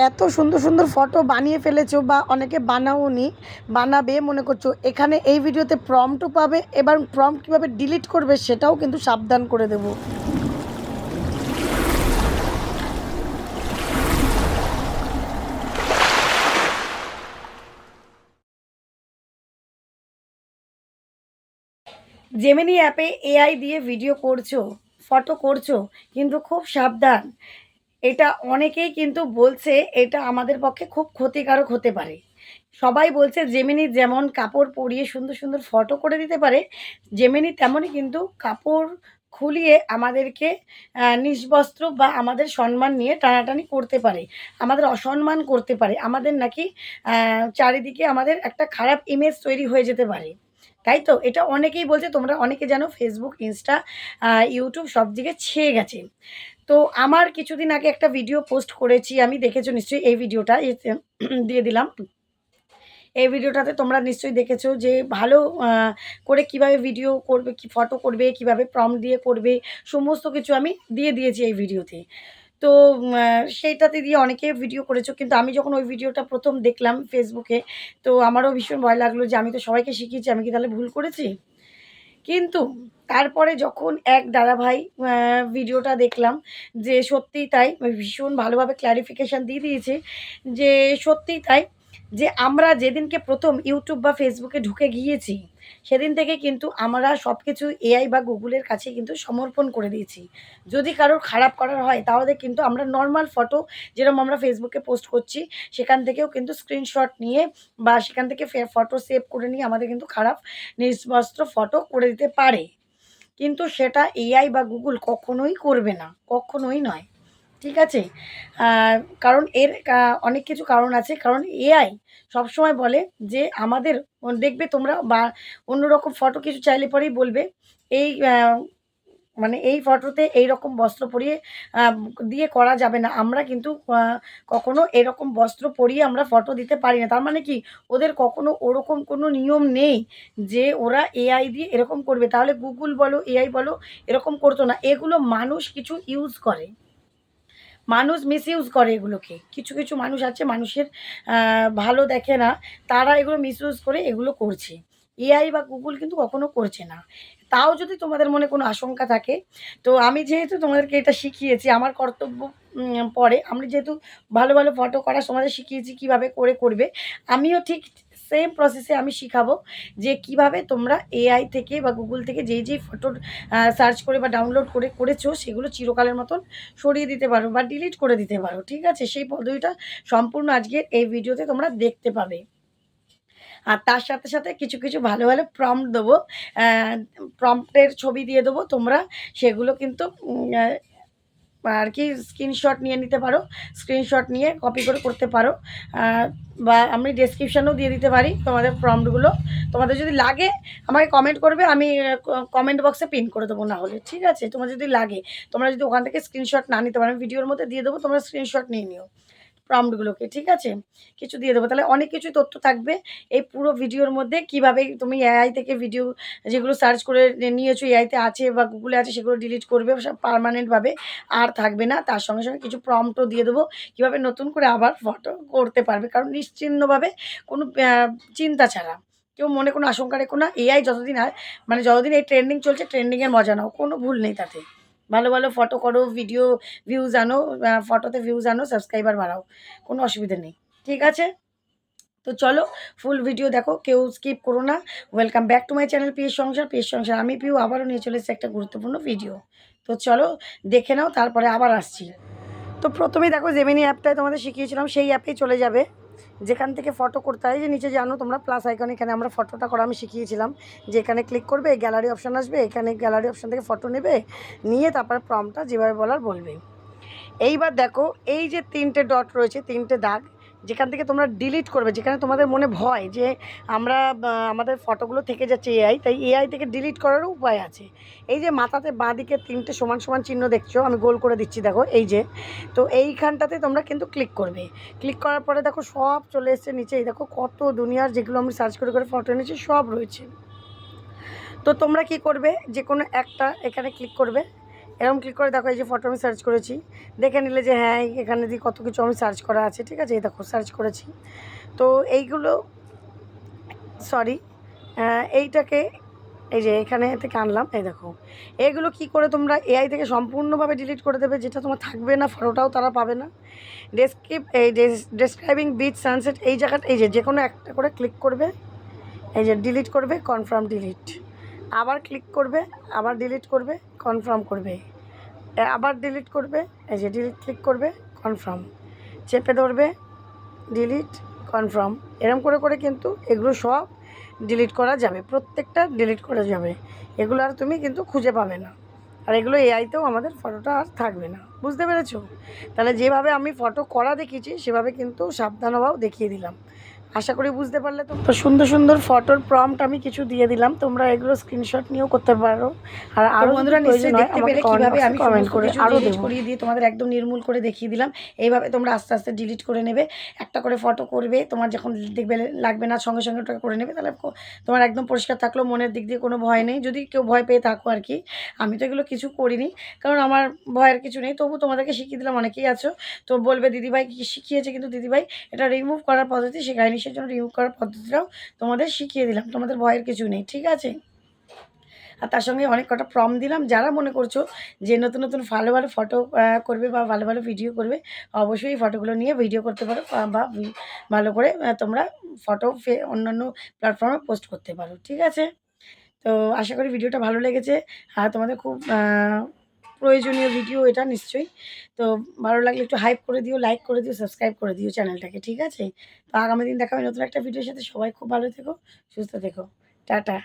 এত সুন্দর সুন্দর ফটো বানিয়ে ফেলেছো বা অনেকে বানাওনি, বানাবে মনে করছো, এখানে এই ভিডিওতে প্রম্পটও পাবে। এবার প্রম্পট কীভাবে ডিলিট করবে সেটাও কিন্তু সাবধান করে দেবো। জেমিনি অ্যাপে এআই দিয়ে ভিডিও করছো, ফটো করছো, কিন্তু খুব সাবধান। এটা অনেকেই কিন্তু বলছে এটা আমাদের পক্ষে খুব ক্ষতিকারক হতে পারে। সবাই বলছে জেমিনি যেমন কাপড় পরিয়ে সুন্দর সুন্দর ফটো করে দিতে পারে, জেমিনি তেমনই কিন্তু কাপড় খুলিয়ে আমাদেরকে নির্বস্ত্র বা আমাদের সম্মান নিয়ে টানাটানি করতে পারে, আমাদের অসম্মান করতে পারে, আমাদের নাকি চারিদিকে আমাদের একটা খারাপ ইমেজ তৈরি হয়ে যেতে পারে। তাই তো? এটা অনেকেই বলছে, তোমরা অনেকে জানো ফেসবুক, ইনস্টা, ইউটিউব সব দিকে ছেয়ে গেছে। তো আমার কিছুদিন আগে একটা ভিডিও পোস্ট করেছি, আমি দেখেছো নিশ্চয়ই এই ভিডিওটা, দিয়ে দিলাম। এই ভিডিওটাতে তোমরা নিশ্চয়ই দেখেছো যে ভালো করে কিভাবে ভিডিও করবে, কি ফটো করবে, কিভাবে প্রম্পট দিয়ে করবে, সমস্ত কিছু আমি দিয়ে দিয়েছি এই ভিডিওতে। তো সেইটাতে দিয়ে অনেকে ভিডিও করেছো, কিন্তু আমি যখন ওই ভিডিওটা ১ম দেখলাম ফেসবুকে, তো আমারও ভীষণ ভয় লাগলো যে আমি তো সবাইকে শিখিয়েছি, আমি কি তাহলে ভুল করেছি? কিন্তু তারপরে যখন এক দাদাভাই ভিডিওটা দেখলাম যে সত্যিই তাই, ভীষণ ভালোভাবে ক্লারিফিকেশান দিয়ে দিয়েছে যে সত্যিই তাই, যে আমরা যেদিনকে ১ম ইউটিউব বা ফেসবুকে ঢুকে গিয়েছি, সেদিন থেকে কিন্তু আমরা সব কিছু এআই বা গুগলের কাছে কিন্তু সমর্পণ করে দিয়েছি। যদি কারোর খারাপ করার হয় তাহলে কিন্তু আমরা নরমাল ফটো, যেরকম আমরা ফেসবুকে পোস্ট করছি, সেখান থেকেও কিন্তু স্ক্রিনশট নিয়ে বা সেখান থেকে ফটো সেভ করে নিয়ে আমাদের কিন্তু খারাপ নির্বস্ত্র ফটো করে দিতে পারে। কিন্তু সেটা এআই বা গুগল কখনোই করবে না, কখনোই নয়। ঠিক আছে? আ কারণ এর অনেক কিছু কারণ আছে। কারণ এআই সবসময় বলে যে আমাদের দেখবে তোমরা বা অন্যরকম ফটো কিছু চাইলে পরেই বলবে, এই মানে এই ফটোতে এইরকম বস্ত্র পরিয়ে আ দিয়ে করা যাবে না। আমরা কিন্তু কখনো এরকম বস্ত্র পরিয়ে আমরা ফটো দিতে পারি না। তার মানে কি? ওদের কখনো ওরকম কোনো নিয়ম নেই যে ওরা এআই দিয়ে এরকম করবে। তাহলে গুগল বলো, এআই বলো, এরকম করতো না। এগুলো মানুষ কিছু ইউজ করে। মানুষ মিসইউজ করে এগুলোকে। কিছু কিছু মানুষ আছে, মানুষের আ ভালো দেখে না। তারা এগুলো মিসইউজ করে এগুলো করছে। এআই বা গুগল কিন্তু কখনো করছে না। তাও যদি তোমাদের মনে কোনো আশঙ্কা থাকে, তো আমি যেহেতু তোমাদেরকে এটা শিখিয়েছি, আমার কর্তব্য পড়ে। আমি যেহেতু ভালো ভালো ফটো করা তোমাদের শিখিয়েছি কীভাবে করে করবে, আমিও ঠিক সেম প্রসেসে আমি শিখাবো যে কীভাবে তোমরা এআই থেকে বা গুগল থেকে যেই ফটোর সার্চ করে বা ডাউনলোড করে করেছো, সেগুলো চিরকালের মতন সরিয়ে দিতে পারো বা ডিলিট করে দিতে পারো। ঠিক আছে? সেই পদ্ধতিটা সম্পূর্ণ আজকের এই ভিডিওতে তোমরা দেখতে পাবে। আর তার সাথে সাথে কিছু কিছু ভালো ভালো প্রম্পট দেবো। অ্যা প্রম্পটের ছবি দিয়ে দেবো। তোমরা সেগুলো কিন্তু আর কি স্ক্রিনশট নিয়ে নিতে পারো। স্ক্রিনশট নিয়ে কপি করে করতে পারো। আ বা আমি ডেসক্রিপশনেও দিয়ে দিতে পারি তোমাদের প্রম্পটগুলো। তোমাদের যদি লাগে আমাকে কমেন্ট করবে, আমি কমেন্ট বক্সে পিন করে দেবো না হলে। ঠিক আছে? তোমার যদি লাগে, তোমরা যদি ওখান থেকে স্ক্রিনশট না নিতে পারো, আমি ভিডিওর মধ্যে দিয়ে দেবো, তোমরা স্ক্রিনশট নিয়ে নিও প্রম্পটগুলোকে। ঠিক আছে? কিছু দিয়ে দেবো। তাহলে অনেক কিছুই তথ্য থাকবে এই পুরো ভিডিওর মধ্যে। কিভাবে তুমি এআই থেকে ভিডিও যেগুলো সার্চ করে নিয়েছো, এআইতে আছে বা গুগলে আছে, সেগুলো ডিলিট করবে সব পার্মানেন্টভাবে, আর থাকবে না। তার সঙ্গে সঙ্গে কিছু প্রম্পটও দিয়ে দেবো, কীভাবে নতুন করে আবার ফটো করতে পারবে। কারণ নিশ্চিন্নভাবে কোনো চিন্তা ছাড়া। কেউ মনে কোনো আশঙ্কা রেখো না। এআই যতদিন মানে যতদিন এই ট্রেন্ডিং চলছে, ট্রেন্ডিংয়ের মজা নাও। কোনো ভুল নেই তাতে। ভালো ভালো ফটো করো, ভিডিও ভিউজ আনো, ফটোতে ভিউজ আনো, সাবস্ক্রাইবার বাড়াও। কোনো অসুবিধে নেই। ঠিক আছে? তো চলো ফুল ভিডিও দেখো, কেউ স্কিপ করো না। Welcome back to my channel PS সংসার। পিএস সংসার, আমি পিউ আবারও নিয়ে চলে এসেছি একটা গুরুত্বপূর্ণ ভিডিও। তো চলো দেখে নাও, তারপরে আবার আসছি। তো প্রথমেই দেখো জেমিনি অ্যাপটায় তোমাদের শিখিয়েছিলাম, সেই অ্যাপেই চলে যাবে। যেখান থেকে ফটো করতে হয়, যে নিচে জানো তোমরা প্লাস আইকন, এখানে আমরা ফটোটা করা আমি শিখিয়েছিলাম। যে এখানে ক্লিক করবে, গ্যালারি অপশান আসবে, এখানে গ্যালারি অপশান থেকে ফটো নেবে, নিয়ে তারপর প্রম্পটটা যেভাবে বলার বলবে। এইবার দেখো এই যে ৩টে ডট রয়েছে, ৩টে দাগ, যেখান থেকে তোমরা ডিলিট করবে, যেখানে তোমাদের মনে ভয় যে আমরা আমাদের ফটোগুলো থেকে যাচ্ছে এআই, তাই এআই থেকে ডিলিট করারও উপায় আছে। এই যে মাথাতে বাঁদিকে ৩টে সমান সমান চিহ্ন দেখছো, আমি গোল করে দিচ্ছি দেখো, এই যে। তো এইখানটাতে তোমরা কিন্তু ক্লিক করবে। ক্লিক করার পরে দেখো সব চলে এসছে নিচে। এই দেখো কত দুনিয়ার যেগুলো আমি সার্চ করে করে ফটো এনেছি সব রয়েছে। তো তোমরা কি করবে, যে কোনো একটা এখানে ক্লিক করবে। এরকম ক্লিক করে দেখো এই যে ফটো আমি সার্চ করেছি, দেখে নিলে যে হ্যাঁ এখানে দিয়ে কত কিছু আমি সার্চ করা আছে, ঠিক আছে। এই দেখো সার্চ করেছি। তো এইগুলো সরি এইটাকে এই যে এখানে থেকে আনলাম, এই দেখো এগুলো কি করে তোমরা এআই থেকে সম্পূর্ণভাবে ডিলিট করে দেবে, যেটা তোমার থাকবে না, ফটোটাও তারা পাবে না। ডেসক্রাইবিং বিচ সানসেট এই জায়গাটা এই যে কোনো একটা করে ক্লিক করবে, এই যে ডিলিট করবে, কনফার্ম ডিলিট, আবার ক্লিক করবে, আবার ডিলিট করবে, কনফার্ম করবে, আবার ডিলিট করবে, এই যে ডিলিট ক্লিক করবে, কনফার্ম, চেপে ধরবে, ডিলিট, কনফার্ম, এরম করে করে কিন্তু এগুলো সব ডিলিট করা যাবে, প্রত্যেকটা ডিলিট করা যাবে। এগুলো আর তুমি কিন্তু খুঁজে পাবে না। আর এগুলো এআইতেও আমাদের ফটোটা আর থাকবে না, বুঝতে পেরেছো? তাহলে যেভাবে আমি ফটো করা দেখিয়েছি সেভাবে কিন্তু সাবধান হওয়াও দেখিয়ে দিলাম। আশা করি বুঝতে পারলে। তো সুন্দর সুন্দর ফটোর প্রম্পট আমি কিছু দিয়ে দিলাম, তোমরা এগুলো স্ক্রিনশট নিয়েও করতে পারো। আর আরও বন্ধুরা নিশ্চয়ই দেখতে পেলে কীভাবে আমি কমেন্ট করে আরও ডিলিট করিয়ে দিয়ে তোমাদের একদম নির্মূল করে দেখিয়ে দিলাম। এইভাবে তোমরা আস্তে আস্তে ডিলিট করে নেবে, একটা করে ফটো করবে, তোমার যখন দেখবে লাগবে না সঙ্গে সঙ্গে ওটা করে নেবে, তাহলে তোমার একদম পরিষ্কার থাকলো, মনের দিক দিয়ে কোনো ভয় নেই। যদি কেউ ভয় পেয়ে থাকো আর কি, আমি তো এগুলো কিছু করিনি, কারণ আমার ভয়ের কিছু নেই, তবু তোমাদেরকে শিখিয়ে দিলাম। অনেকেই আছো তো বলবে দিদিভাই কী শিখিয়েছে, কিন্তু দিদিভাই এটা রিমুভ করার পদ্ধতি শেখায়নি, সেই জন্য রিমুভ করার পদ্ধতিটাও তোমাদের শিখিয়ে দিলাম, তোমাদের ভয়ের কিছু নেই, ঠিক আছে। আর তার সঙ্গে অনেক কটা প্রম্পট দিলাম। যারা মনে করছো যে নতুন নতুন ভালো ভালো ফটো করবে বা ভালো ভালো ভিডিও করবে, অবশ্যই এই ফটোগুলো নিয়ে ভিডিও করতে পারো বা ভালো করে তোমরা ফটো অন্যান্য প্ল্যাটফর্মে পোস্ট করতে পারো, ঠিক আছে। তো আশা করি ভিডিওটা ভালো লেগেছে আর তোমাদের খুব প্রয়োজনীয় ভিডিও এটা নিশ্চয়ই। তো ভালো লাগলে একটু হাইপ করে দিও, লাইক করে দিও, সাবস্ক্রাইব করে দিও চ্যানেলটাকে, ঠিক আছে। তো আগামী দিন দেখা হবে নতুন একটা ভিডিওর সাথে। সবাই খুব ভালো থেকো, সুস্থ থেকো, টাটা।